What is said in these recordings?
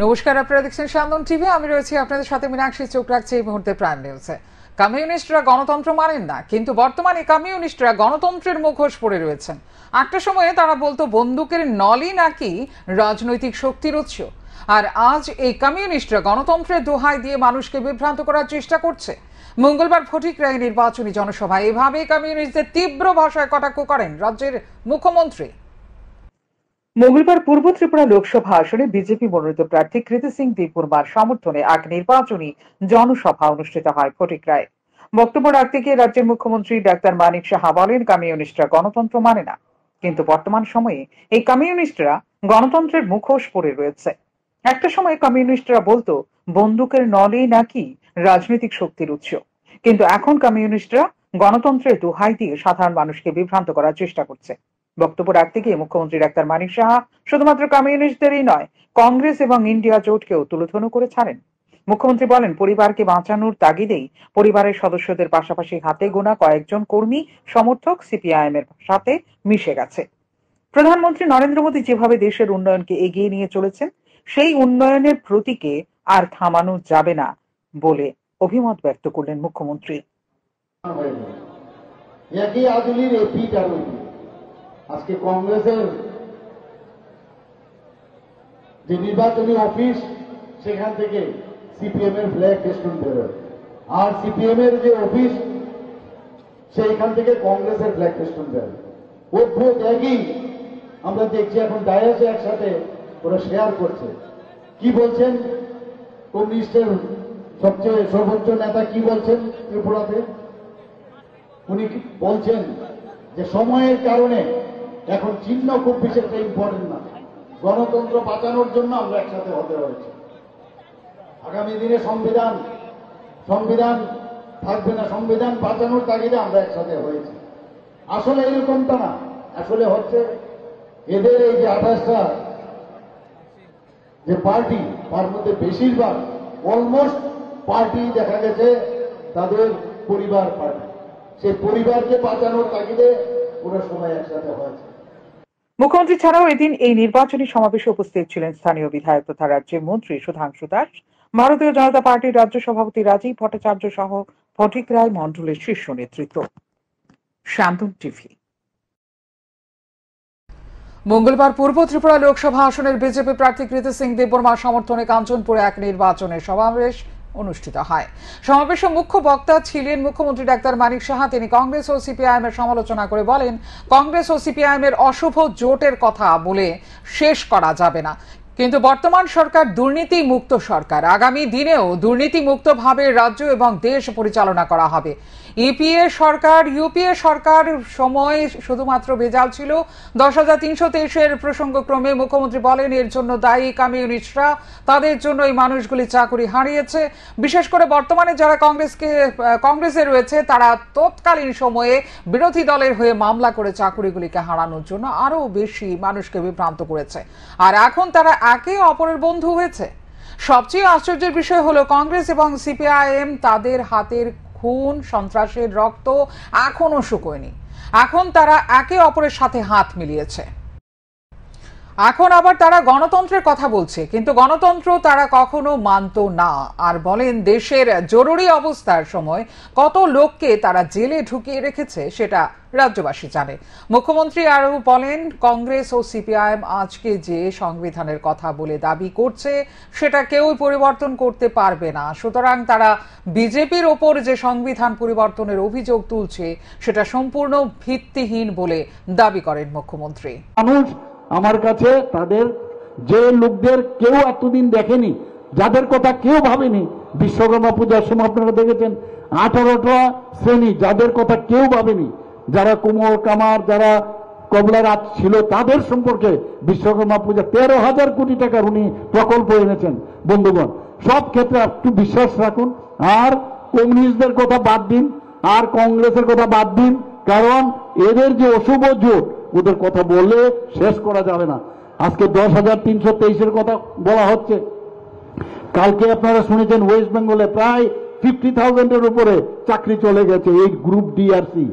নমস্কার, আপনারা দেখছেন সান্দন টিভি। আমি রয়েছি আপনাদের সাথে মীনাক্ষী। চোখ রাখছে এই মুহূর্তে প্রাইম নিউজে। কমিউনিস্টরা গণতন্ত্র মানেন না, কিন্তু বর্তমানে কমিউনিস্টরা গণতন্ত্রের মুখোশ পরে রয়েছেন। একটা সময়ে তারা বলতো বন্দুকের নলই নাকি রাজনৈতিক শক্তির উৎস, আর আজ এই কমিউনিস্টরা গণতন্ত্রের দোহাই দিয়ে মানুষকে বিভ্রান্ত করার চেষ্টা করছে। মঙ্গলবার ফটিকরায় নির্বাচনী জনসভায় এভাবে কমিউনিস্টদের তীব্র ভাষায় কটাক্ষ করেন রাজ্যের মুখ্যমন্ত্রী। মঙ্গলবার পূর্ব ত্রিপুরা লোকসভা আসনে বিজেপি মনোনীত প্রার্থী কৃতি সিং দেববর্মার সমর্থনে এক নির্বাচনী জনসভা অনুষ্ঠিত হয় ফটিকরায়। বক্তব্য রাখতে গিয়ে রাজ্যের মুখ্যমন্ত্রী ডাক্তার মানিক সাহা বলেন, কমিউনিস্টরা গণতন্ত্র মানে না, কিন্তু বর্তমান সময়ে এই কমিউনিস্টরা গণতন্ত্রের মুখোশ পরে রয়েছে। একটা সময় কমিউনিস্টরা বলতো বন্দুকের নলেই নাকি রাজনৈতিক শক্তির উৎস, কিন্তু এখন কমিউনিস্টরা গণতন্ত্রের দোহাই দিয়ে সাধারণ মানুষকে বিভ্রান্ত করার চেষ্টা করছে। বক্তব্য রাখতে গিয়ে মুখ্যমন্ত্রী ডাক্তার মানিক সাহা শুধুমাত্র কমিউনিস্টদেরই নয়, কংগ্রেস এবং ইন্ডিয়া জোটকেও তুলোধুনো করে ছাড়েন। মুখ্যমন্ত্রী বলেন, পরিবারকে বাঁচানোর তাগিদেই পরিবারের সদস্যদের পাশাপাশি হাতে গোনা কয়েকজন কর্মী সমর্থক সিপিআইএম এর সাথে মিশে গেছে। প্রধানমন্ত্রী নরেন্দ্র মোদী যেভাবে দেশের উন্নয়নকে এগিয়ে নিয়ে চলেছেন, সেই উন্নয়নের প্রতীকে আর থামানো যাবে না বলে অভিমত ব্যক্ত করলেন মুখ্যমন্ত্রী। আজকে কংগ্রেসের যে নির্বাচনী অফিস, সেখান থেকে সিপিএম এর ফ্ল্যাগ ফেস্টুন বেরোয়, আর সিপিএম এর যে অফিস, সেইখান থেকে কংগ্রেসের ফ্ল্যাগ ফেস্টুন বেরোয়। অদ্ভুত একই আমরা দেখছি এখন ডায়াসে একসাথে ওরা শেয়ার করছে। কি বলছেন কমিউনিস্টের সবচেয়ে সর্বোচ্চ নেতা, কি বলছেন ত্রিপুরাতে? উনি বলছেন যে সময়ের কারণে এখন চিহ্ন খুব বেশি একটা ইম্পর্টেন্ট না, গণতন্ত্র বাঁচানোর জন্য আমরা একসাথে হতে হয়েছে। আগামী দিনে সংবিধান থাকবে না, সংবিধান বাঁচানোর তাগিদে আমরা একসাথে হয়েছি। আসলে এরকমটা না, আসলে হচ্ছে এদের এই যে 28টা যে পার্টি, তার মধ্যে বেশিরভাগ অলমোস্ট পার্টি দেখা গেছে তাদের পরিবার পার্টি। সেই পরিবারকে বাঁচানোর তাগিদে পুরো সময় একসাথে হয়েছে। মুখ্যমন্ত্রী ছাড়াও এদিন এই নির্বাচনী সমাবেশে উপস্থিত ছিলেন স্থানীয় বিধায়ক তথা রাজ্যের মন্ত্রী সুধাংশু দাস, ভারতীয় জনতা পার্টির রাজ্য সভাপতি রাজীব ভট্টাচার্য সহ ফটিকরায় মণ্ডলের শীর্ষ নেতৃত্ব। সান্দন টিভি। মঙ্গলবার পূর্ব ত্রিপুরা লোকসভা আসনের বিজেপি প্রার্থী কৃতি সিং দেববর্মার সমর্থনে কাঞ্চনপুরে এক নির্বাচনের সমাবেশ অনুষ্ঠিত হয়। সমাবেশে মুখ্য বক্তা ছিলেন মুখ্যমন্ত্রী ডাক্তার মানিক সাহা। তিনি কংগ্রেস ও সিপিআইএম এর সমালোচনা করে বলেন, কংগ্রেস ও সিপিআইএম এর অশুভ জোটের কথা বলে শেষ করা যাবে না, কিন্তু বর্তমান সরকার দুর্নীতি মুক্ত সরকার। আগামী দিনেও দুর্নীতি মুক্ত ভাবে রাজ্য এবং দেশ পরিচালনা করা হবে। ইউপিএ সরকার সময় শুধুমাত্র ভেজাল ছিল। 10,323 প্রসঙ্গক্রমে মুখ্যমন্ত্রী বলেন, এর জন্য দায়ী কমিউনিস্টরা। তাদের জন্য এই মানুষগুলি চাকরি হারিয়েছে। বিশেষ করে বর্তমানে যারা কংগ্রেসে রয়েছে, তারা তৎকালীন সময়ে বিরোধী দলের হয়ে মামলা করে চাকরিগুলিকে হারানোর জন্য আরো বেশি মানুষকে বিভ্রান্ত করেছে, আর এখন তারা একে অপরের বন্ধু হয়েছে। সবচেয়ে আশ্চর্যের বিষয় হলো, কংগ্রেস এবং সিপিআইএম তাদের হাতের খুন, সন্ত্রাসের রক্ত এখনো শুকোয়নি। এখন তারা একে অপরের সাথে হাত মিলিয়েছে। এখন আবার তারা গণতন্ত্রের কথা বলছে, কিন্তু গণতন্ত্র তারা কখনো মানত না। আর বলেন, দেশের জরুরি অবস্থার সময় কত লোককে তারা জেলে ঢুকিয়ে রেখেছে সেটা রাজ্যবাসী জানে। মুখ্যমন্ত্রী আরও বলেন, কংগ্রেস ও সিপিআইএম আজকে যে সংবিধানের কথা বলে দাবি করছে, সেটা কেউই পরিবর্তন করতে পারবে না। সুতরাং তারা বিজেপির ওপর যে সংবিধান পরিবর্তনের অভিযোগ তুলছে, সেটা সম্পূর্ণ ভিত্তিহীন বলে দাবি করেন মুখ্যমন্ত্রী। আমার কাছে তাদের যে লোকদের কেউ এতদিন দেখেনি, যাদের কথা কেউ ভাবেনি, বিশ্বকর্মা পূজার সময় আপনারা দেখেছেন 18টা শ্রেণী, যাদের কথা কেউ ভাবেনি, যারা কুমোর কামার, যারা কবলারাত ছিল, তাদের সম্পর্কে বিশ্বকর্মা পূজা 13,000 কোটি টাকার উনি প্রকল্প এনেছেন। বন্ধুগণ, সব ক্ষেত্রে একটু বিশ্বাস রাখুন, আর কমিউনিস্টদের কথা বাদ দিন, আর কংগ্রেসের কথা বাদ দিন, কারণ এদের যে অশুভ জোট, ওদের কথা বললে শেষ করা যাবে না। আজকে 10,323 কথা বলা হচ্ছে। কালকে আপনারা শুনেছেন ওয়েস্ট বেঙ্গলে প্রায় 50,000-এর উপরে চাকরি চলে গেছে এই গ্রুপ ডি আর সি।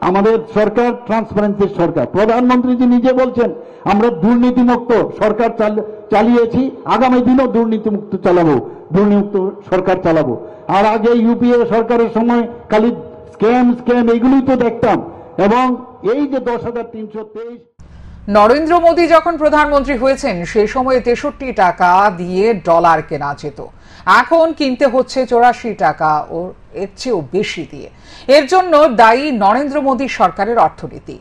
আমাদের সরকার ট্রান্সপারেন্সির সরকার। প্রধানমন্ত্রী নিজে বলছেন আমরা দুর্নীতিমুক্ত সরকার চালিয়েছি, আগামী দিনও দুর্নীতিমুক্ত চালাবো, দুর্নীতিমুক্ত সরকার চালাবো। আর আগে ইউপিএ সরকারের সময় খালি স্ক্যাম এইগুলোই তো দেখতাম। এবং এই যে 10,323 নরেন্দ্র মোদী যখন প্রধানমন্ত্রী হয়েছেন সেই সময়ে 63 টাকা দিয়ে ডলার কেনা যেত, এখন কিনতে হচ্ছে 84 টাকা ও এর চেয়েও বেশি দিয়ে। এর জন্য দায়ী নরেন্দ্র মোদী সরকারের অর্থনীতি।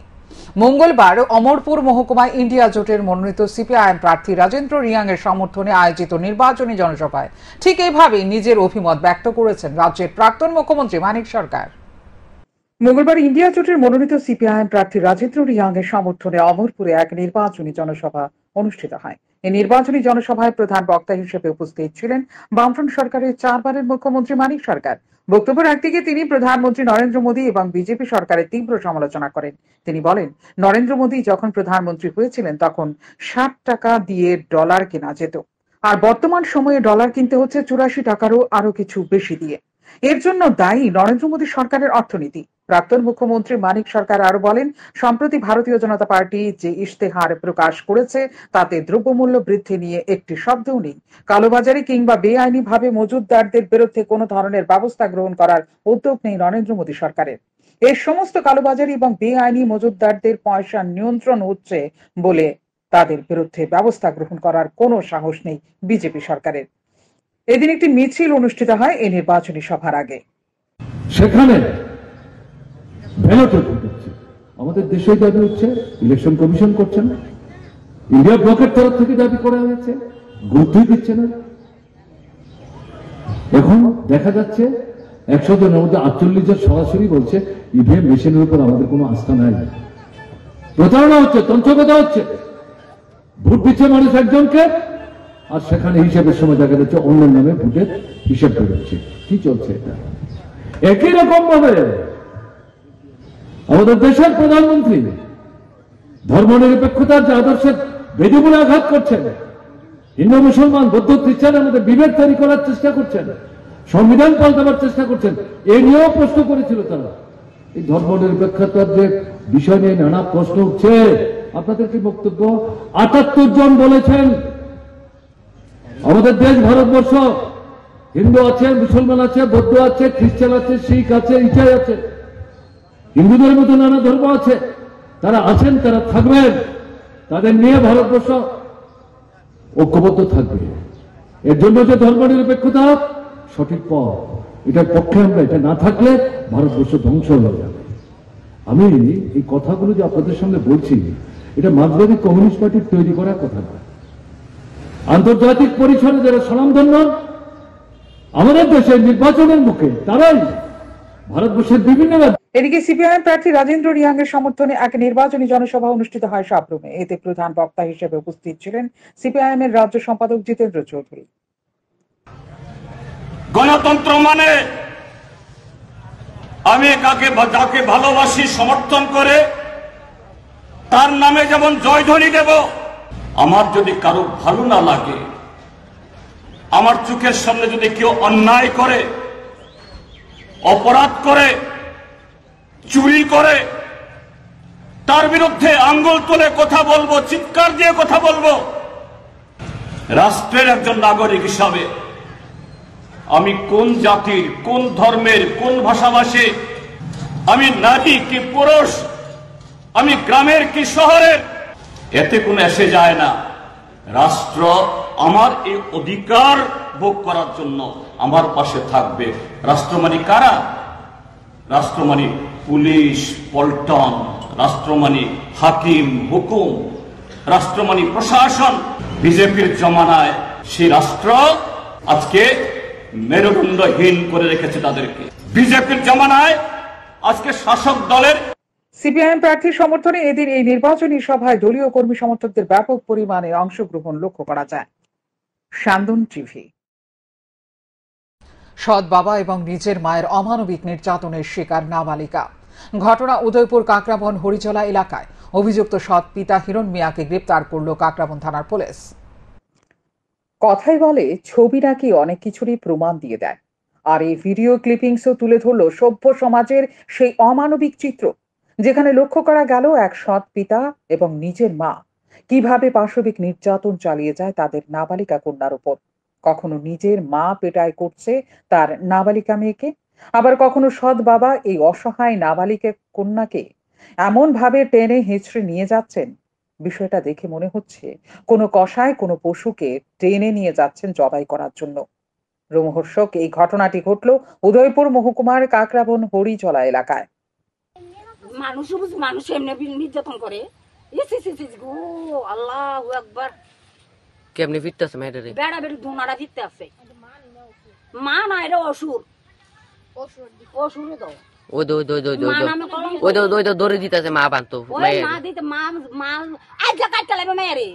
মঙ্গলবার অমরপুর মহকুমায় ইন্ডিয়া জোটের মনোনীত সিপিআইএম প্রার্থী রাজেন্দ্র রিয়াং এর সমর্থনে আয়োজিত নির্বাচনী জনসভায় ঠিক এইভাবেই নিজের অভিমত ব্যক্ত করেছেন রাজ্যের প্রাক্তন মুখ্যমন্ত্রী মানিক সরকার। মঙ্গলবার ইন্ডিয়া জোটের মনোনীত সিপিআইএম প্রার্থী রাজেন্দ্র রিয়াং এর সমর্থনে অমরপুরে এক নির্বাচনী জনসভা অনুষ্ঠিত হয়। এই নির্বাচনী জনসভায় প্রধান বক্তা হিসেবে উপস্থিত ছিলেন বামফ্রন্ট সরকারের 4 বারের মুখ্যমন্ত্রী মানিক সরকার। বক্তব্যের একদিকে তিনি প্রধানমন্ত্রী নরেন্দ্র মোদী এবং বিজেপি সরকারের তীব্র সমালোচনা করেন। তিনি বলেন, নরেন্দ্র মোদী যখন প্রধানমন্ত্রী হয়েছিলেন তখন 60 টাকা দিয়ে ডলার কেনা যেত, আর বর্তমান সময়ে ডলার কিনতে হচ্ছে 84 টাকারও আরো কিছু বেশি দিয়ে। এর জন্য দায়ী নরেন্দ্র মোদী সরকারের অর্থনীতি। প্রাক্তন মুখ্যমন্ত্রী মানিক সরকার আরো বলেন, সম্প্রতি ভারতীয় জনতা পার্টি যে ইশতেহার প্রকাশ করেছে তাতে দ্রব্যমূল্য বৃদ্ধি নিয়ে একটি শব্দও নেই। কালোবাজারি কিংবা বেআইনি ভাবে মজুতদারদের বিরুদ্ধে কোনো ধরনের ব্যবস্থা গ্রহণ করার উদ্যোগ নেই নরেন্দ্র মোদী সরকারের। এই সমস্ত কালোবাজারি এবং বেআইনি মজুতদারদের পয়সা নিয়ন্ত্রণ হচ্ছে বলে তাদের বিরুদ্ধে ব্যবস্থা গ্রহণ করার কোনো সাহস নেই বিজেপি সরকারের। এদিন একটি মিছিল অনুষ্ঠিত হয় এই নির্বাচনী সভার আগে। সেখানে ব্যালট হচ্ছে, আমাদের দেশে দাবি হচ্ছে, ইলেকশন কমিশন করছে না, ইন্ডিয়া ব্লকের তরফ থেকে দাবি করা হয়েছে, গুরুত্বই দিচ্ছে না। এখন দেখা যাচ্ছে 100 জনের মধ্যে 48 জন সরাসরি বলছে ইভিএম মেশিনের উপর আমাদের কোনো আস্থা নাই। প্রতারণা হচ্ছে, তন্ত্রকতা হচ্ছে, ভোট দিচ্ছে মানুষ একজনকে, আর সেখানে হিসেবের সময় দেখা যাচ্ছে অন্য নামে ভোটের হিসেব বেরোচ্ছে। কি চলছে এটা? একই রকম ভাবে আমাদের দেশের প্রধানমন্ত্রী ধর্মনিরপেক্ষতার যে আদর্শের বেদিমূলে আঘাত করছেন, হিন্দু মুসলমান বৌদ্ধ খ্রিস্টানের মধ্যে বিভেদ তৈরি করার চেষ্টা করছেন, সংবিধান পাল্টাবার চেষ্টা করছেন, এ নিয়েও প্রশ্ন করেছিল তারা। এই ধর্মনিরপেক্ষতার যে বিষয় নিয়ে নানা প্রশ্ন উঠছে, আপনাদের কি বক্তব্য? 78 জন বলেছেন আমাদের দেশ ভারতবর্ষ হিন্দু আছে, মুসলমান আছে, বৌদ্ধ আছে, খ্রিস্টান আছে, শিখ আছে, ইসাই আছে, হিন্দুদের মধ্যে নানা ধর্ম আছে, তারা আছেন, তারা থাকবেন, তাদের নিয়ে ভারতবর্ষ ঐক্যবদ্ধ থাকবে। এর জন্য যে ধর্মনিরপেক্ষতা সঠিক পথ, এটার পক্ষে আমরা, এটা না থাকলে ভারতবর্ষ ধ্বংস হয়ে যাবে। আমি এই কথাগুলো যে আপনাদের সামনে বলছি, এটা মার্ক্সবাদী কমিউনিস্ট পার্টির তৈরি করা কথা না। আন্তর্জাতিক পরিসরে যারা স্বনামধন্য আমাদের দেশের নির্বাচনের মুখে, তারাই ভারতবর্ষের বিভিন্ন। এদিকে সিপিআইএম প্রার্থী রাজেন্দ্র রিয়াং এর সমর্থনে এক নির্বাচনী জনসভা অনুষ্ঠিত হয় সাবরুমে। এতে প্রধান বক্তা হিসেবে উপস্থিত ছিলেন সিপিআইএম এর রাজ্য সম্পাদক জিতেন্দ্র চৌধুরী। গণতন্ত্র মানে আমি যাকে ভালোবাসি, সমর্থন করে তার নামে যেমন জয়ধ্বনি দেব। আমার যদি কারো ভালো না লাগে, আমার চোখের সামনে যদি কেউ অন্যায় করে, অপরাধ করে, চুরি করে, তার বিরুদ্ধে আঙ্গুল তুলে কথা বলবো, চিৎকার দিয়ে কথা বলবো। রাষ্ট্রের একজন নাগরিক হিসাবে আমি কোন জাতির, কোন ধর্মের, কোন ভাষাভাষী, আমি নারী কি পুরুষ, আমি গ্রামের কি শহরের, এতে কোনো এসে যায় না। রাষ্ট্র আমার এই অধিকার ভোগ করার জন্য আমার পাশে থাকবে। রাষ্ট্র মানে কারা? রাষ্ট্র মানে পুলিশ, পল্টন, রাষ্ট্র মানে হাকিম, হুকুম, রাষ্ট্র মানে প্রশাসন। বিজেপির জমানায় সেই রাষ্ট্র আজকে মেরুদণ্ডহীন করে রেখেছে তাদেরকে। বিজেপির জমানায় আজকে শাসক দলের। সিপিআইএম প্রার্থীর সমর্থনে এদিন এই নির্বাচনী সভায় দলীয় কর্মী সমর্থকদের ব্যাপক পরিমাণে অংশগ্রহণ লক্ষ্য করা যায়। সান্দন টিভি। সৎ বাবা এবং নিজের মায়ের অমানবিক নির্যাতনের শিকার নাবালিকা। ঘটনা উদয়পুর কাকরাবন হরিচলা এলাকায়। অভিযুক্ত সৎ পিতা হিরণ মিয়াকে গ্রেপ্তার করল কাকরাবন থানার পুলিশ। কথাই বলে, ছবি নাকি অনেক কিছুরই প্রমাণ দিয়ে দেয়। আর এই ভিডিও ক্লিপিংসও তুলে ধরল সভ্য সমাজের সেই অমানবিক চিত্র, যেখানে লক্ষ্য করা গেল এক সৎ পিতা এবং নিজের মা কিভাবে পাশবিক নির্যাতন চালিয়ে যায় তাদের নাবালিকা কন্যার উপর। কখনো নিজের মা পেটায় করছে তার নাবালিকা মেয়েকে, আবার কখনো সৎ বাবা এই অসহায় নাবালিকা কন্যাকে এমন ভাবে টেনে হিঁচড়ে নিয়ে যাচ্ছেন, বিষয়টা দেখে মনে হচ্ছে কোনো কসাই কোনো পশুকে টেনে নিয়ে যাচ্ছেন জবাই করার জন্য। রোমহর্ষক এই ঘটনাটি ঘটল উদয়পুর মহকুমার কাকরাবন হরিচলা এলাকায়। মানুষ এমনি নির্যাতন করে। গো আল্লাহু আকবার। কেমনে ফিরতেছে মেয়েটারে? বেড়া বেড়ি দুনারা ফিরতে আছে। মা না, এটা অসুর। অসুরে দাও। ওই দৌড়ে দিতেছে মা বানতো। মা দিতে মা আজ কাটতে লাগবে মেয়েরে।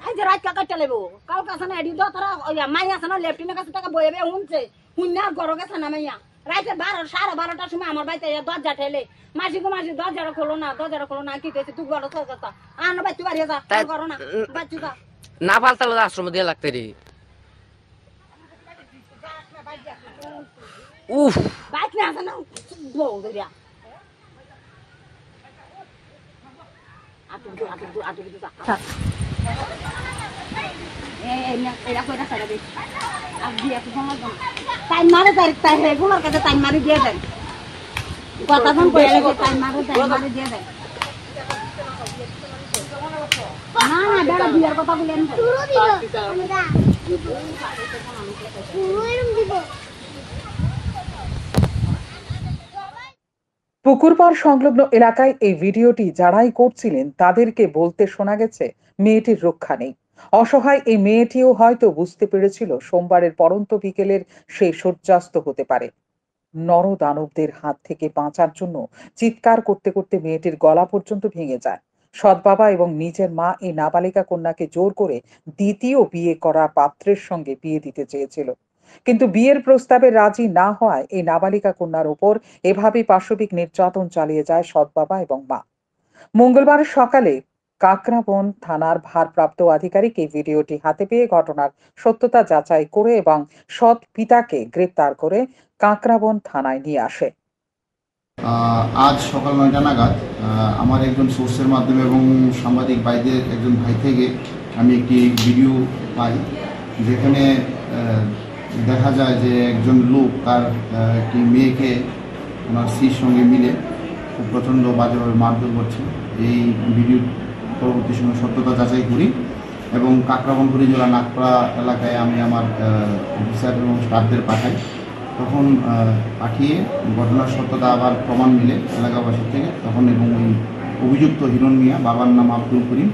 আজ রাত কাটতে লাগবো। কাল কাছে না এডি দাও তারা মাই আছে না লেফটিনের কাছে টাকা বইবে হুনছে। হুন্না ঘর গেছে না মাইয়া। রাতে 12:30টার সময় আমার বাড়িতে দরজা ঠেলে মাসি দরজাটা খোলো না কি কইছে তুই বড় কথা আনো বাচ্চু বাড়ি যা করো না বাচ্চু যা না পাল্টালো আশ্রম দিয়ে লাগতে রে। উফ বাইক না আছে না বউ দরিয়া আটু যা এরা কইরা সারা দে আর দিয়া তো সময় দাও টাইম মারে তাই রেগুলার কাছে টাইম মারি দিয়ে দেন কথা ফোন করে লাগে টাইম মারে দিয়ে দেন না বেড়া বিয়ার কথা বলেন পুকুরপাড় সংলগ্ন এলাকায় এই ভিডিওটি যারাই করছিলেন তাদেরকে বলতে শোনা গেছে মেয়েটির রক্ষা নেই। অসহায় এই মেয়েটিও হয়তো বুঝতে পেরেছিল সোমবারের পরন্ত বিকেলের সেই সূর্যাস্ত হতে পারে। নরদানবদের হাত থেকে বাঁচার জন্য চিৎকার করতে করতে মেয়েটির গলা পর্যন্ত ভেঙে যায়। সৎ বাবা এবং নিজের মা এই নাবালিকা কন্যাকে জোর করে দ্বিতীয় বিয়ে করা পাত্রের সঙ্গে বিয়ে দিতে চেয়েছিল, কিন্তু বিয়ের প্রস্তাবে রাজি না হওয়ায় এই নাবালিকা কন্যার উপর এভাবেই পাশবিক নির্যাতন চালিয়ে যায় সৎ বাবা এবং মা। মঙ্গলবার সকালে কাকরাবন থানার ভারপ্রাপ্ত আধিকারিক এই ভিডিওটি হাতে পেয়ে ঘটনার সত্যতা যাচাই করে এবং সৎ পিতাকে গ্রেপ্তার করে কাকরাবন থানায় নিয়ে আসে। আজ সকাল 9টা নাগাদ আমার একজন সোর্সের মাধ্যমে এবং সাংবাদিক ভাইদের একজন ভাই থেকে আমি একটি ভিডিও পাই, যেখানে দেখা যায় যে একজন লোক তার একটি মেয়েকে ওনার স্ত্রীর সঙ্গে মিলে প্রচণ্ড বাজেভাবে মারধর করছে। এই ভিডিও পরবর্তী সময় সত্যতা যাচাই করি এবং কাকরাবন হরিজলা নাগপাড়া এলাকায় আমি আমার অফিসার এবং স্টাফদের পাঠাই। তখন পাঠিয়ে ঘটনার সত্যতা আবার প্রমাণ মিলে এলাকাবাসীর থেকে তখন এবং ওই অভিযুক্ত হিরণ মিয়া, বাবার নাম আব্দুল করিম,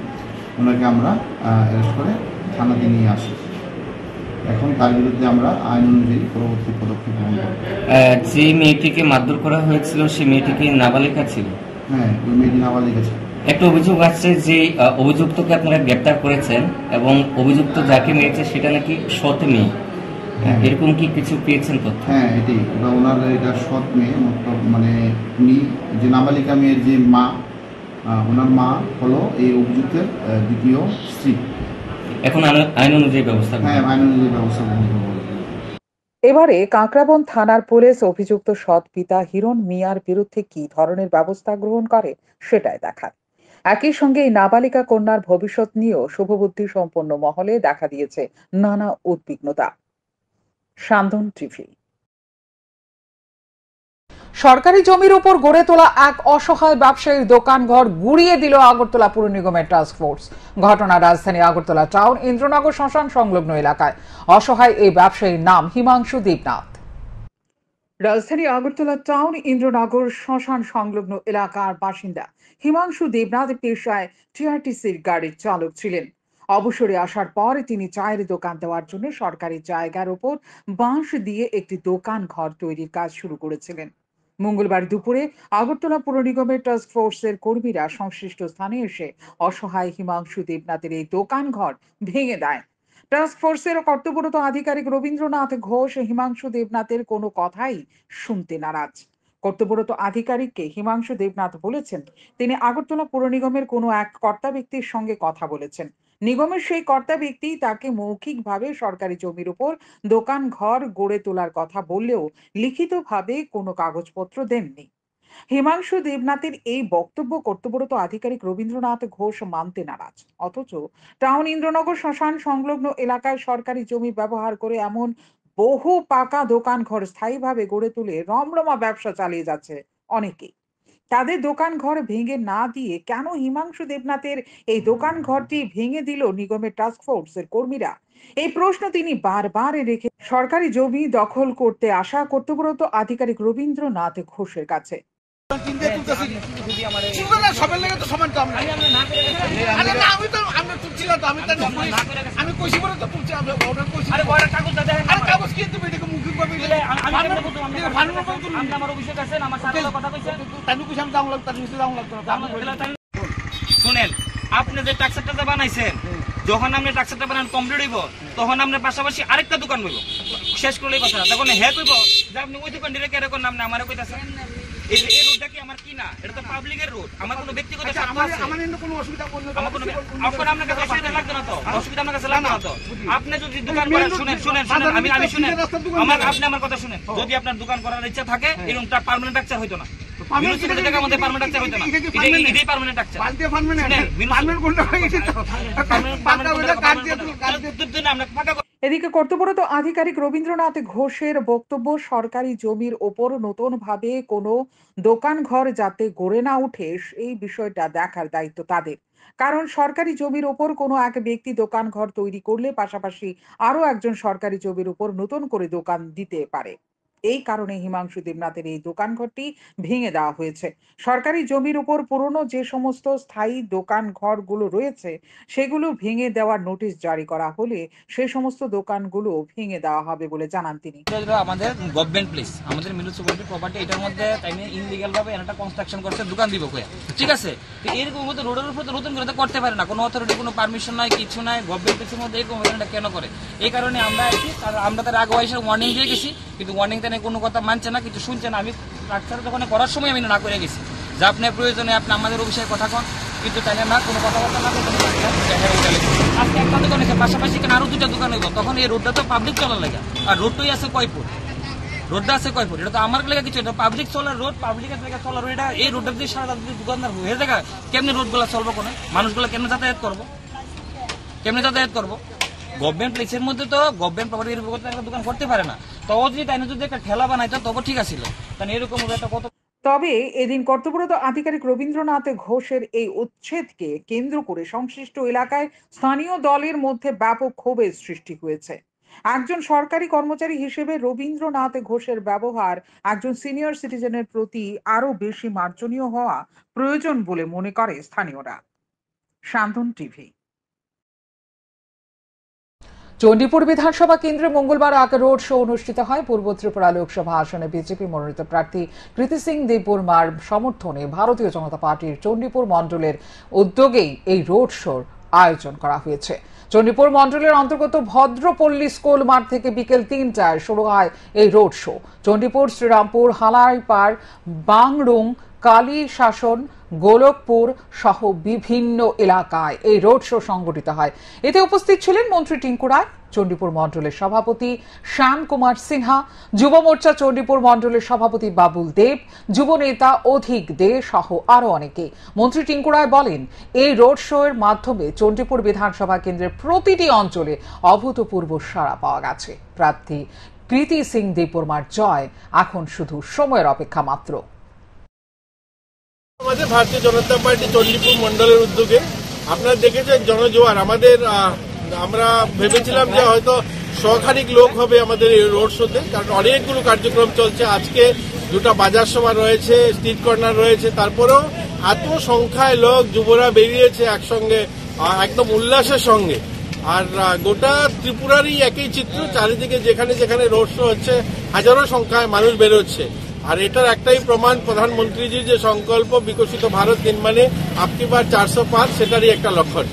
ওনাকে আমরা অ্যারেস্ট করে থানাতে নিয়ে আসি। এখন তার বিরুদ্ধে আমরা আইন অনুযায়ী পরবর্তী পদক্ষেপ গ্রহণ করব। যে মেয়েটিকে মারধর করা হয়েছিল সেই মেয়েটিকে নাবালিকা ছিল? হ্যাঁ, ওই মেয়েটি নাবালিকা ছিল। একটা অভিযোগ আসছে যে অভিযুক্তকে আপনারা গ্রেপ্তার করেছেন এবং অভিযুক্ত যাকে মেরেছে সেটা নাকি সৎ মেয়ে, এরকম কি কিছু পেয়েছেন তথ্য? হ্যাঁ, এটাই ওনার এটা সৎ মেয়ে, মানে উনি যে নাবালিকা মেয়ের যে মা, ওনার মা হলো এই অভিযুক্তের দ্বিতীয় স্ত্রী। এখন আইন অনুযায়ী ব্যবস্থা? হ্যাঁ, আইন অনুযায়ী ব্যবস্থা গ্রহণ করব। এবারে কাকরাবন থানার পুলিশ অভিযুক্ত সৎ পিতা হিরণ মিয়ার বিরুদ্ধে কি ধরনের ব্যবস্থা গ্রহণ করে সেটাই দেখার। একই সঙ্গে এই নাবালিকা কন্যার ভবিষ্যৎ নিয়েও শুভবুদ্ধি সম্পন্ন মহলে দেখা দিয়েছে নানা উদ্বিগ্নতা। সান্দন টিভি। সরকারি জমির উপর গড়ে তোলা এক অসহায় ব্যবসায়ীর দোকানঘর গুড়িয়ে দিল আগরতলা পুর নিগমের টাস্ক ফোর্স। ঘটনা রাজধানী আগরতলা টাউন ইন্দ্রনগর শ্মশান সংলগ্ন এলাকায়। অসহায় এই ব্যবসায়ীর নাম হিমাংশু দেবনাথ। রাজধানী আগরতলা টাউন ইন্দ্রনগর শ্মশান সংলগ্ন এলাকার বাসিন্দা হিমাংশু দেবনাথ পেশায় টিআরটিসির গাড়ির চালক ছিলেন। অবসরে আসার পর তিনি চায়ের দোকান দেওয়ার জন্য সরকারি জায়গার উপর বাঁশ দিয়ে একটি দোকান ঘর তৈরির কাজ শুরু করেছিলেন। মঙ্গলবার দুপুরে আগরতলা পুর নিগমের টাস্ক ফোর্সের কর্মীরা সংশ্লিষ্ট স্থানে এসে অসহায় হিমাংশু দেবনাথের এই দোকান ঘর ভেঙে দেয়। টাস্ক ফোর্সের কর্তব্যরত আধিকারিক রবীন্দ্রনাথ ঘোষ হিমাংশু দেবনাথের কোনো কথাই শুনতে নারাজ। কর্তব্যরত আধিকারিককে হিমাংশু দেবনাথ বলেছেন তিনি আগরতলা পুর নিগমের কোনো এক কর্তা ব্যক্তির সঙ্গে কথা বলেছেন। নিগমের সেই কর্তা ব্যক্তি তাকে মৌখিকভাবে সরকারি জমির উপর দোকান ঘর গড়ে তোলার কথা বললেও লিখিতভাবে কোনো কাগজপত্র দেননি। হিমাংশু দেবনাথের এই বক্তব্য কর্তব্যরত আধিকারিক রবীন্দ্রনাথ ঘোষ মানতে নারাজ। অথচ টাউন ইন্দ্রনগর শ্মশান সংলগ্ন এলাকায় সরকারি জমি ব্যবহার করে এমন বহু পাকা দোকান ঘর স্থায়ীভাবে গড়ে তুলে রমরমা ব্যবসা চালিয়ে যাচ্ছে অনেকেই। তাদের দোকান ঘর ভেঙে না দিয়ে কেন হিমাংশু দেবনাথের এই দোকান ঘরটি ভেঙে দিল নিগমের টাস্ক ফোর্সের কর্মীরা? এই প্রশ্ন তিনি বারবার রেখে সরকারি জমি দখল করতে আসা কর্তব্যরত আধিকারিক রবীন্দ্রনাথ ঘোষের কাছে। শুনেন, আপনি যে টাক্সারটা বানাইছেন, যখন আপনি টাক্সারটা বানান কমপ্লিট হইব, তখন আপনার পাশাপাশি আরেকটা দোকান হইব, শেষ করলেই কথা। তখন হ্যাঁ কইব যে আপনি ওই দোকান ডিরেক্ট এরকম নাম না আমার কইতাছেন। এই রোডটা কি আমার কি না? এটা তো পাবলিকের রোড, আমার কোনো ব্যক্তিগত কোনো অসুবিধা এখন আপনার কাছে অসুবিধা লাগবে না তো? অসুবিধা আমার কাছে লাগবে না তো? আপনি যদি দোকান করেন, শুনেন আমি শুনেন, আপনি আমার কথা শুনেন, যদি আপনার দোকান করার ইচ্ছা থাকে এরকম পার্মানেন্ট স্ট্রাকচার হইতো না। এদিকে কর্তব্যরত আধিকারিক রবীন্দ্রনাথ ঘোষের বক্তব্য, সরকারি জমির ওপর নতুন ভাবে কোনো দোকান ঘর যাতে গড়ে না উঠে এই বিষয়টা দেখার দায়িত্ব তাদের। কারণ সরকারি জমির ওপর কোনো এক ব্যক্তি দোকান ঘর তৈরি করলে পাশাপাশি আরো একজন সরকারি জমির উপর নতুন করে দোকান দিতে পারে। এই কারণে হিমাংশু দেবনাথের এই দোকান ঘরটি ভেঙে দেওয়া হয়েছে। সরকারি জমির উপর পুরনো যে সমস্ত স্থায়ী দোকান ঘরগুলো রয়েছে সেগুলো ভেঙে দেওয়ার নোটিশ জারি করা হলে সেই সমস্ত দোকানগুলো ভেঙে দেওয়া হবে বলে জানান তিনি। আমাদের গভর্নমেন্ট প্লেস, আমাদের মিউনিসিপ্যালিটি প্রপার্টি, এটার মধ্যে তাই ইনলিগাল ভাবে একটা কনস্ট্রাকশন করছে, দোকান দিব কয়া, ঠিক আছে? তো এরকম মধ্যে রোডের উপর নতুন করে করতে পারে না, কোনো অথরিটি কোনো পারমিশন নাই, কিছু নাই, গভর্নমেন্ট প্লেসের মধ্যে এরকম কেন করে? এই কারণে আমরা তার আগে এসে ওয়ার্নিং দিয়ে গেছি, কিন্তু ওয়ার্নিং কোনো কথা মানছে না, কিছু শুনছে না। আমি ট্রাকচার দোকানে করার সময় আমি না করে গেছি যে আপনার প্রয়োজনে আপনি আমাদের অফিসের কথা কন, কিন্তু তাই না, কোনো কথাবার্তা না করে আজকে একটা দোকান আছে, পাশাপাশি কেন আরো দুটা দোকান হইব, তখন এই রোডটা তো পাবলিক চলার লাগে। আর রোডটাই আছে কয় ফুট, রোডটা আছে কয় ফুট, এটা তো আমার লেগে কিছু, এটা পাবলিক চলার রোড, পাবলিকের জায়গা চলার রোড। এটা এই রোডটা যদি সারা দোকানদার হয়ে যায়, কেমনি রোডগুলো চলবো, কোনো মানুষগুলো কেমনে যাতায়াত করবো, কেমনে যাতায়াত করবো? গভর্নমেন্ট প্লেসের মধ্যে তো গভর্নমেন্ট প্রপার্টির উপর একটা দোকান করতে পারে না। তো যদি তাই যদি একটা ঠেলা বানাইতো তবে ঠিক আছিল, কারণ এরকম একটা কত। তবে এদিন কর্তব্যরত আধিকারিক রবীন্দ্রনাথ ঘোষের এই উচ্ছেদকে কেন্দ্র করে সংশ্লিষ্ট এলাকায় স্থানীয় দলের মধ্যে ব্যাপক ক্ষোভের সৃষ্টি হয়েছে। একজন সরকারি কর্মচারী হিসেবে রবীন্দ্রনাথ ঘোষের ব্যবহার একজন সিনিয়র সিটিজেনের প্রতি আরো বেশি মার্জনীয় হওয়া প্রয়োজন বলে মনে করে স্থানীয়রা। শান্তন টিভি। চণ্ডীপুর বিধানসভা কেন্দ্রে মঙ্গলবার এক রোড শো অনুষ্ঠিত হয়। পূর্ব ত্রিপুরা লোকসভা আসনে বিজেপি মনোনীত প্রার্থী কৃতি সিং দেববর্মার সমর্থনে ভারতীয় জনতা পার্টির চণ্ডীপুর মণ্ডলের উদ্যোগেই এই রোড শোর আয়োজন করা হয়েছে। চণ্ডীপুর মণ্ডলের অন্তর্গত ভদ্রপল্লী স্কুল মাঠ থেকে বিকেল ৩টায় শুরু হয় এই রোড শো। চণ্ডীপুর, শ্রীরামপুর, হালাইপাড়, বাংরুং, কালী শাসন, গোলকপুর সহ বিভিন্ন এলাকায় এই রোড শো সংগঠিত হয়। এতে উপস্থিত ছিলেন মন্ত্রী টিঙ্কু রায়, চণ্ডীপুর মণ্ডলের সভাপতি শ্যাম কুমার সিনহা, যুব মোর্চা চণ্ডীপুর মণ্ডলের সভাপতি বাবুল দেব, যুব নেতা অধিক দে সহ আরো অনেকে। মন্ত্রী টিঙ্কু রায় বলেন, এই রোড শো এর মাধ্যমে চণ্ডীপুর বিধানসভা কেন্দ্রের প্রতিটি অঞ্চলে অভূতপূর্ব সাড়া পাওয়া গেছে। প্রার্থী কৃতি সিং দেববর্মার জয় এখন শুধু সময়ের অপেক্ষা মাত্র। আমাদের ভারতীয় জনতা পার্টি চণ্ডীপুর মন্ডলের উদ্যোগে আপনারা দেখেছেন জনজোয়ার। আমরা ভেবেছিলাম যে হয়তো শখানিক লোক হবে আমাদের এই রোড শোতে, কারণ অনেকগুলো কার্যক্রম চলছে। আজকে দুটা বাজার সভা রয়েছে, স্ট্রিট কর্নার রয়েছে, তারপরেও এত সংখ্যায় লোক যুবরা বেরিয়েছে একসঙ্গে, একদম উল্লাসের সঙ্গে। আর গোটা ত্রিপুরারই একই চিত্র, চারিদিকে যেখানে যেখানে রোড শো হচ্ছে হাজারো সংখ্যায় মানুষ বেরোচ্ছে। আর এটার একটাই প্রমাণ, প্রধানমন্ত্রীজির যে সংকল্প বিকশিত ভারত নির্মাণে আপকি বার 400 পার, সেটারই একটা লক্ষণ।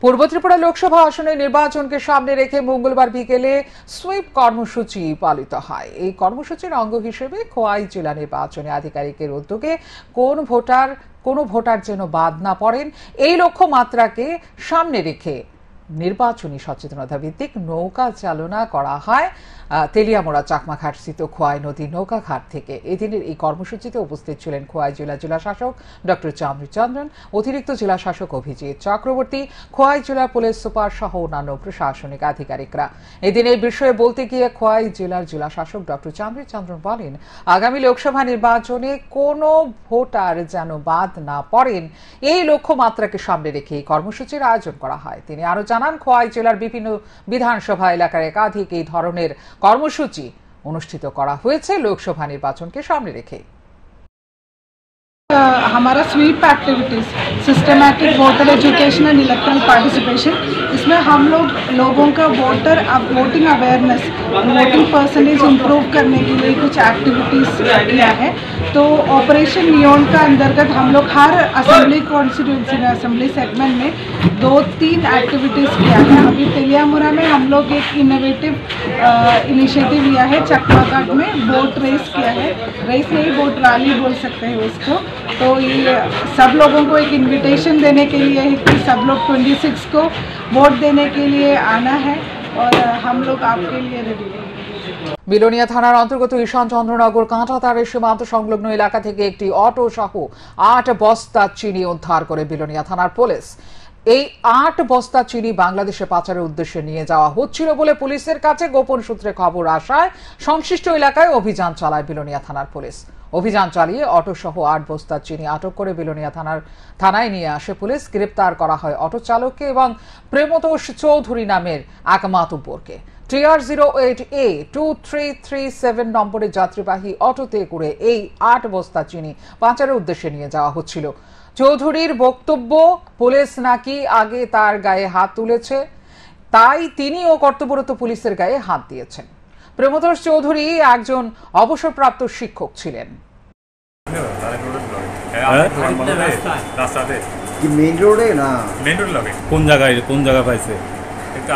পূর্ব ত্রিপুরা লোকসভা আসনের নির্বাচনকে সামনে রেখে মঙ্গলবার বিকেলে সুইপ কর্মসূচি পালিত হয়। এই কর্মসূচির অঙ্গ হিসেবে খোয়াই জেলা নির্বাচনী আধিকারিকের উদ্যোগে কোনো ভোটার যেন বাদ না পড়েন, এই লক্ষ্যমাত্রাকে সামনে রেখে নির্বাচনী সচেতনতা ভিত্তিক নৌকা চালনা করা হয় তেলিয়ামোড়া চাকমাঘাট স্থিত খোয়াই নদী নৌকাঘাট থেকে। এদিনের এই কর্মসূচিতে উপস্থিত ছিলেন খোয়াই জেলা শাসক ডক্টর চামৃচন্দ্রন, অতিরিক্ত জেলা শাসক অভিজিৎ চক্রবর্তী, খোয়াই জেলা পুলিশ সুপার সহ অন্যান্য প্রশাসনিক আধিকারিকরা। এদিন এই বিষয়ে বলতে গিয়ে খোয়াই জেলা শাসক ডক্টর চামৃচন্দ্রন বলেন, আগামী লোকসভা নির্বাচনে কোনো ভোটার যেন বাদ না পড়েন, এই লক্ষ্যমাত্রাকে সামনে রেখে এই কর্মসূচির আয়োজন করা হয়। তিনি আরো জানান, খোয়াই জেলার বিভিন্ন বিধানসভা এলাকার একাধিক এই ধরনের কর্মসূচি অনুষ্ঠিত করা হয়েছে লোকসভা নির্বাচনকে সামনে রেখে। हमारा SVEEP activities systematic voter education and electoral participation, इसमें हम लोगों का voting awareness, voting percentage improve करने के लिए कुछ एक्टिविटीज़ किया है। तो ऑपरेशन नियोन का अंतर्गत हम लोग हर असेंबली कॉन्स्टिट्यूंसी में, असेंबली सेगमेंट में 2-3 एक्टिविटीज़ किया है। अभी तेलियामुरा में हम लोग एक इनोवेटिव इनिशिएटिव लिया है, चकमाघाट में बोट रेस किया है। रेस नहीं, बोट रैली बोल सकते हैं उसको। तो ये सब लोगों को एक इनविटेशन देने के लिए है कि सब लोग 26 को वोट देने के लिए आना है और हम लोग आपके लिए रेडी हैं। বিলোনিয়া থানার অন্তর্গত ঈশান চন্দ্রনগর কাঁটাতারের সীমান্ত সংলগ্ন এলাকা থেকে একটি অটো সহ 8 বস্তা চিনি উদ্ধার করে বিলোনিয়া থানার পুলিশ। এই 8 বস্তা চিনি বাংলাদেশে পাচারের উদ্দেশ্যে নিয়ে যাওয়া হচ্ছিল বলে পুলিশের কাছে গোপন সূত্রে খবর আসায় সংশ্লিষ্ট এলাকায় অভিযান চালায় বিলোনিয়া থানার পুলিশ। অভিযান চালিয়ে অটো সহ 8 বস্তা চিনি আটক করে বিলোনিয়া থানায় নিয়ে আসে পুলিশ। গ্রেপ্তার করা হয় অটো চালককে এবং প্রেমতোষ চৌধুরী নামের এক মাতুব্বরকে। TR08A2337 নম্বরের যাত্রীবাহী অটোতে করে এই 8 বস্তা চিনি পাচারের উদ্দেশ্যে নিয়ে যাওয়া হচ্ছিল। চৌধুরীর বক্তব্য, পুলিশ নাকি আগে তার গায়ে হাত তুলেছে, তাই তিনিও কর্তব্যরত পুলিশের গায়ে হাত দিয়েছেন। প্রেমতোষ চৌধুরী একজন অবসরপ্রাপ্ত শিক্ষক ছিলেন। মেইন রোডে না, মেইন রোড লাগে। কোন জায়গায় পাইছে? একটু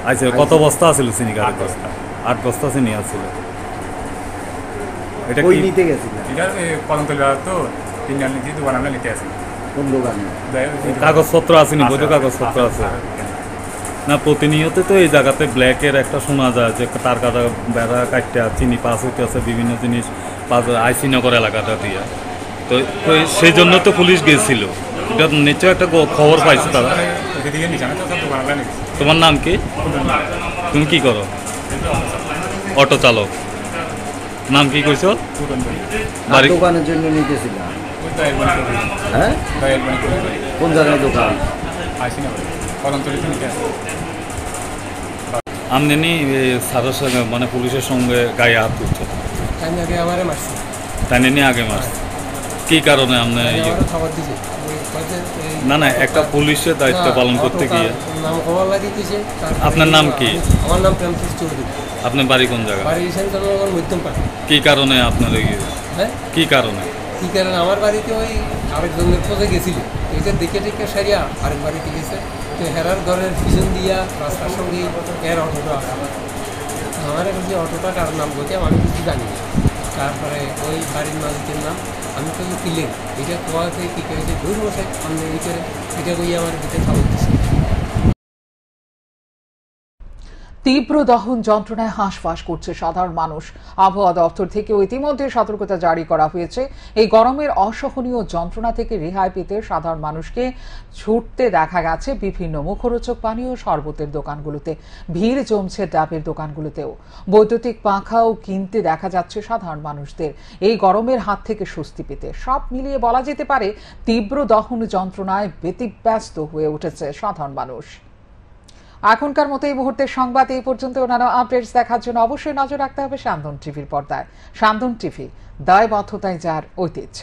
আইছে। কত বস্তা আছিল চিনি? 8 বস্তা চিনি আছিল। এটা কই নিতে গেছিল? এটা কলমতলা তো তিনজন নিতে দোকান আমরা নিতে আসি। কোন দোকানে? কাগজপত্র আছে নি? বৈধ কাগজপত্র আছে না? প্রতিনিয়ত তো এই জায়গাতে ব্ল্যাকের একটা শোনা যায় যে তার কাটা বেড়া কাটটা চিনি পাস হইতে আছে, বিভিন্ন জিনিস পাস আইসিনগর এলাকাটা দিয়ে। তো সেই জন্য তো পুলিশ গেছিল। এটা নিশ্চয় একটা খবর পাইছে তারা। তোমার নাম কি? তুমি কি করো? অটো চালক। নাম কি কইছো? বাড়ি দোকানের জন্য নিতেছিল। হ্যাঁ, কোন জায়গায় দোকান? আমনি স্যারের সঙ্গে মানে পুলিশের সঙ্গে গায়ে হাত তুলছে? তাই নিয়ে আগে মারছে। কি কারণে আপনি? না একটা পুলিশের দায়িত্ব পালন করতে গিয়ে। আপনার নাম কি? আমার নাম প্রেমতোষ চৌধুরী। আপনার বাড়ি কোন জায়গায়? কি কারণে আপনার? কি কারণে? আমার বাড়িতে ওই আরেকজনের খোঁজে গেছিল, এটা দেখে সারিয়া আরেক বাড়িতে গেছে। তো হেরার ঘরের পিছন দিয়া রাস্তার সঙ্গে এর অটোটা আসা। আমার কাছে অটোটা কার নাম বলতে আমি কিছু জানি না। তারপরে ওই বাড়ির মালিকের নাম আমি তো কিলেন, এটা কোয়াতে কী করেছে দূর বসে আমি এই করে এটা কই আমার ভিতরে খাবার দিচ্ছি। তীব্র দহন যন্ত্রণায় হাঁসফাঁস করছে সাধারণ মানুষ। আবহাওয়া দপ্তর থেকে ইতিমধ্যে সতর্কতা জারি করা হয়েছে। এই গরমের অসহনীয় যন্ত্রণা থেকে রেহাই পেতে সাধারণ মানুষকে ছুটতে দেখা গেছে বিভিন্ন মুখরোচক পানীয় শরবতের দোকানগুলোতে। ভিড় জমছে ডাবের দোকানগুলোতেও। বৈদ্যুতিক পাখাও কিনতে দেখা যাচ্ছে সাধারণ মানুষদের এই গরমের হাত থেকে স্বস্তি পেতে। সব মিলিয়ে বলা যেতে পারে তীব্র দহন যন্ত্রণায় ব্যতিব্যস্ত হয়ে উঠেছে সাধারণ মানুষ। এখনকার মতো এই মুহূর্তের সংবাদ এই পর্যন্ত। অন্যান্য আপডেটস দেখার জন্য অবশ্যই নজর রাখতে হবে সান্দন টিভির পর্দায়। সান্দন টিভি, দায়বদ্ধতায় যার ঐতিহ্য।